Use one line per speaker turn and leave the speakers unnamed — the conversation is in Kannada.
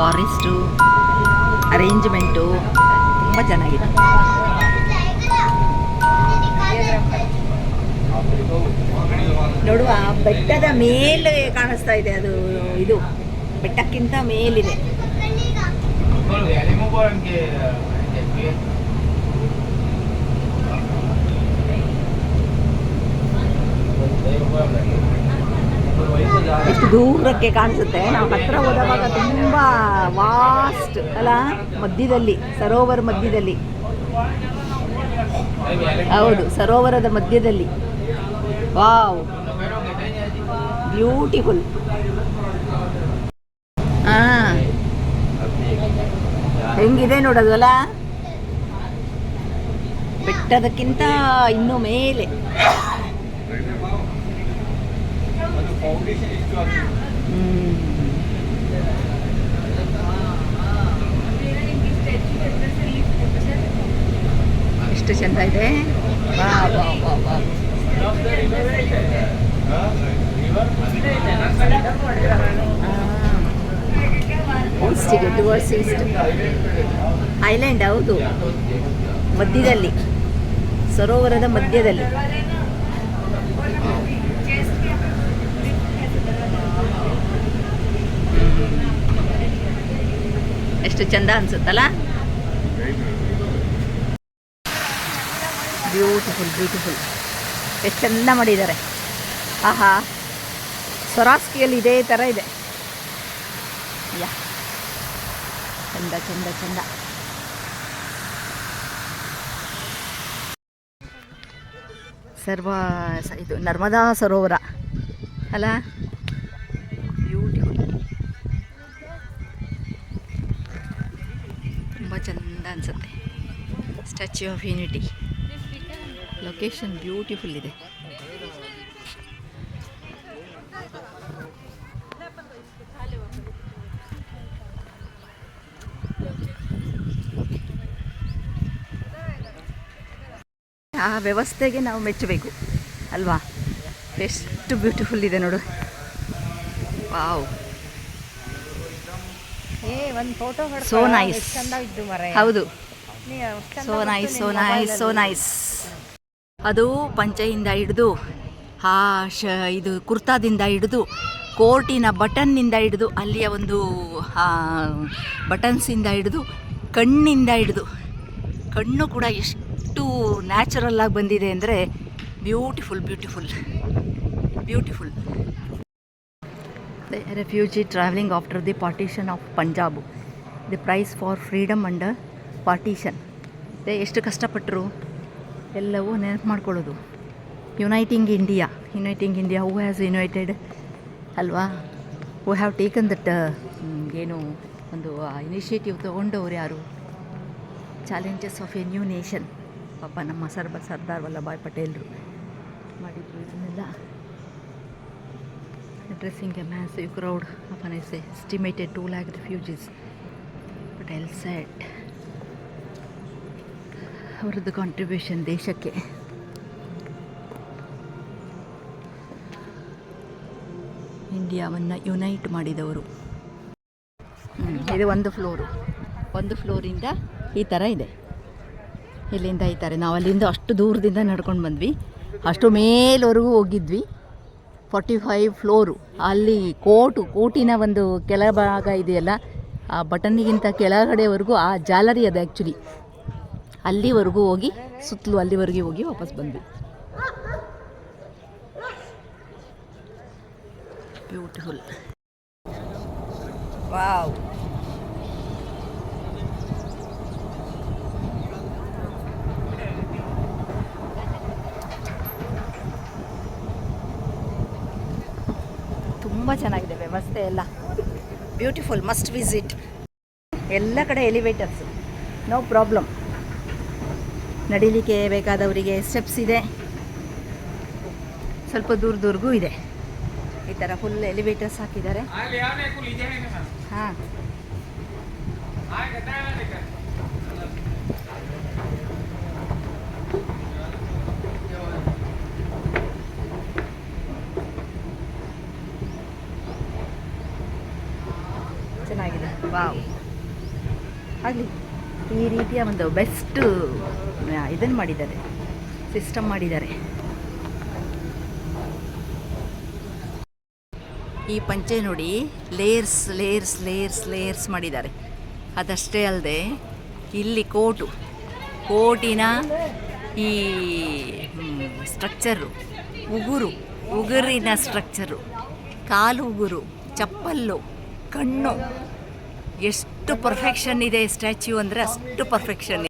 ಫಾರೆಸ್ಟು, ಅರೇಂಜ್ಮೆಂಟು ತುಂಬ ಚೆನ್ನಾಗಿದೆ. ನೋಡುವ ಬೆಟ್ಟದ ಮೇಲೆ ಕಾಣಿಸ್ತಾ ಇದೆ, ಅದು ಇದು ಬೆಟ್ಟಕ್ಕಿಂತ ಮೇಲಿದೆ. ಎಷ್ಟು ದೂರಕ್ಕೆ ಕಾಣಿಸುತ್ತೆ. ನಾವು ಹತ್ರ ಹೋದವಾಗ ತುಂಬ ವಾಸ್ಟ್ ಅಲ್ಲ, ಮಧ್ಯದಲ್ಲಿ ಸರೋವರ ಮಧ್ಯದಲ್ಲಿ. ಹೌದು, ಸರೋವರದ ಮಧ್ಯದಲ್ಲಿ. Wow, beautiful. ಹೆಂಗಿದೆ ನೋಡೋದು ಅಲ್ಲ, ಬೆಟ್ಟದಕ್ಕಿಂತ ಇನ್ನೂ ಮೇಲೆ. ಎಷ್ಟು ಚಂದ ಇದೆ. ಐಲ್ಯಾಂಡ್, ಹೌದು, ಮಧ್ಯದಲ್ಲಿ, ಸರೋವರದ ಮಧ್ಯದಲ್ಲಿ. ಎಷ್ಟು ಚಂದ ಅನ್ಸುತ್ತಲ್ಲ. Beautiful beautiful. ಎಷ್ಟು ಚಂದ ಮಾಡಿದ್ದಾರೆ. ಆಹಾ, ಸೊರಾಸ್ಕಿಯಲ್ಲಿ ಇದೇ ಥರ ಇದೆ. ಯಾ, ಚಂದ ಚಂದ ಚಂದ. ಇದು ನರ್ಮದಾ ಸರೋವರ ಅಲ್ಲ, ಬ್ಯೂಟಿಫುಲ್. ತುಂಬ ಚಂದ ಅನಿಸುತ್ತೆ. Statue of unity location beautiful ಇದೆ. ಆ ವ್ಯವಸ್ಥೆಗೆ ನಾವು ಮೆಚ್ಚಬೇಕು ಅಲ್ವಾ. ಎಷ್ಟು ಬ್ಯೂಟಿಫುಲ್ ಇದೆ ನೋಡು. ವಾವ್,
ಒಂದು ಫೋಟೋ
ಸೋ ನೈಸ್. ಹೌದು, so nice so nice so nice. ಅದು ಪಂಚೆಯಿಂದ ಹಿಡಿದು ಇದು ಕುರ್ತಾದಿಂದ ಹಿಡಿದು ಕೋಟಿನ ಬಟನ್ನಿಂದ ಹಿಡಿದು ಅಲ್ಲಿಯ ಒಂದು ಬಟನ್ಸಿಂದ ಹಿಡಿದು ಕಣ್ಣಿಂದ ಹಿಡಿದು, ಕಣ್ಣು ಕೂಡ ಎಷ್ಟು ನ್ಯಾಚುರಲ್ ಆಗಿ ಬಂದಿದೆ ಅಂದರೆ beautiful beautiful beautiful. The refugee travelling after the partition of Punjab, the price for freedom under partition. ಎಷ್ಟು ಕಷ್ಟಪಟ್ಟರು ಎಲ್ಲವೂ ನೆನಪು ಮಾಡ್ಕೊಳ್ಳೋದು. Uniting India, who has United ಅಲ್ವಾ, ಹೂ ಹ್ಯಾವ್ ಟೇಕನ್ ದಟ್ ಏನು ಒಂದು ಇನಿಷಿಯೇಟಿವ್ ತೊಗೊಂಡವ್ರು ಯಾರು, challenges of A new nation. ಪಾಪ ನಮ್ಮ ಸರ್ದಾರ್ ವಲ್ಲಭಾಯ್ ಪಟೇಲ್ರು ಮಾಡಿದ್ರು ಇದನ್ನೆಲ್ಲ. Addressing a massive crowd upon his estimated 2 lakh refugees, Patel said ಅವರದ್ದು ಕಾಂಟ್ರಿಬ್ಯೂಷನ್ ದೇಶಕ್ಕೆ. ಇಂಡಿಯಾವನ್ನು ಯುನೈಟ್ ಮಾಡಿದವರು. ಇದು ಒಂದು ಫ್ಲೋರಿಂದ ಈ ಥರ ಇದೆ. ಇಲ್ಲಿಂದ ಈ ಥರ ನಾವು ಅಲ್ಲಿಂದ ಅಷ್ಟು ದೂರದಿಂದ ನಡ್ಕೊಂಡು ಬಂದ್ವಿ, ಅಷ್ಟು ಮೇಲ್ವರೆಗೂ ಹೋಗಿದ್ವಿ. 45 ಫ್ಲೋರು. ಅಲ್ಲಿ ಕೋಟಿನ ಒಂದು ಕೆಳಭಾಗ ಇದೆಯಲ್ಲ, ಆ ಬಟನ್ನಿಗಿಂತ ಕೆಳಗಡೆವರೆಗೂ ಆ ಜಾಲರಿ ಅದು ಆ್ಯಕ್ಚುಲಿ. ಅಲ್ಲಿವರೆಗೂ ಹೋಗಿ ಸುತ್ತಲೂ ಅಲ್ಲಿವರೆಗೆ ಹೋಗಿ ವಾಪಸ್ ಬಂದ್ವಿ. ಬ್ಯೂಟಿಫುಲ್. ವಾವ್, ತುಂಬ ಚೆನ್ನಾಗಿದೆ ವ್ಯವಸ್ಥೆ ಎಲ್ಲ. Beautiful, must visit. ಎಲ್ಲ ಕಡೆ ಎಲಿವೇಟರ್ಸು, ನೋ ಪ್ರಾಬ್ಲಮ್. ನಡಿಲಿಕ್ಕೆ ಬೇಕಾದವರಿಗೆ ಸ್ಟೆಪ್ಸ್ ಇದೆ, ಸ್ವಲ್ಪ ದೂರದವರೆಗೂ ಇದೆ. ಈ ಥರ ಫುಲ್ ಎಲಿವೇಟರ್ಸ್ ಹಾಕಿದ್ದಾರೆ. ಹಾಂ, ಚೆನ್ನಾಗಿದೆ. ವಾವ್, ಆಗಲಿ. ಈ ರೀತಿಯ ಒಂದು ಬೆಸ್ಟ್ ಇದನ್ನು ಮಾಡಿದ್ದಾರೆ, ಸಿಸ್ಟಮ್ ಮಾಡಿದ್ದಾರೆ. ಈ ಪಂಚೆ ನೋಡಿ, ಲೇಯರ್ಸ್ ಲೇಯರ್ಸ್ ಲೇಯರ್ಸ್ ಲೇಯರ್ಸ್ ಮಾಡಿದ್ದಾರೆ. ಅದಷ್ಟೇ ಅಲ್ಲದೆ ಇಲ್ಲಿ ಕೋಟಿನ ಈ ಸ್ಟ್ರಕ್ಚರು, ಉಗುರಿನ ಸ್ಟ್ರಕ್ಚರು, ಕಾಲು ಉಗುರು, ಚಪ್ಪಲ್ಲು, ಕಣ್ಣು, ಎಷ್ಟು ಪರ್ಫೆಕ್ಷನ್ ಇದೆ ಸ್ಟ್ಯಾಚ್ಯೂ ಅಂದರೆ ಅಷ್ಟು ಪರ್ಫೆಕ್ಷನ್.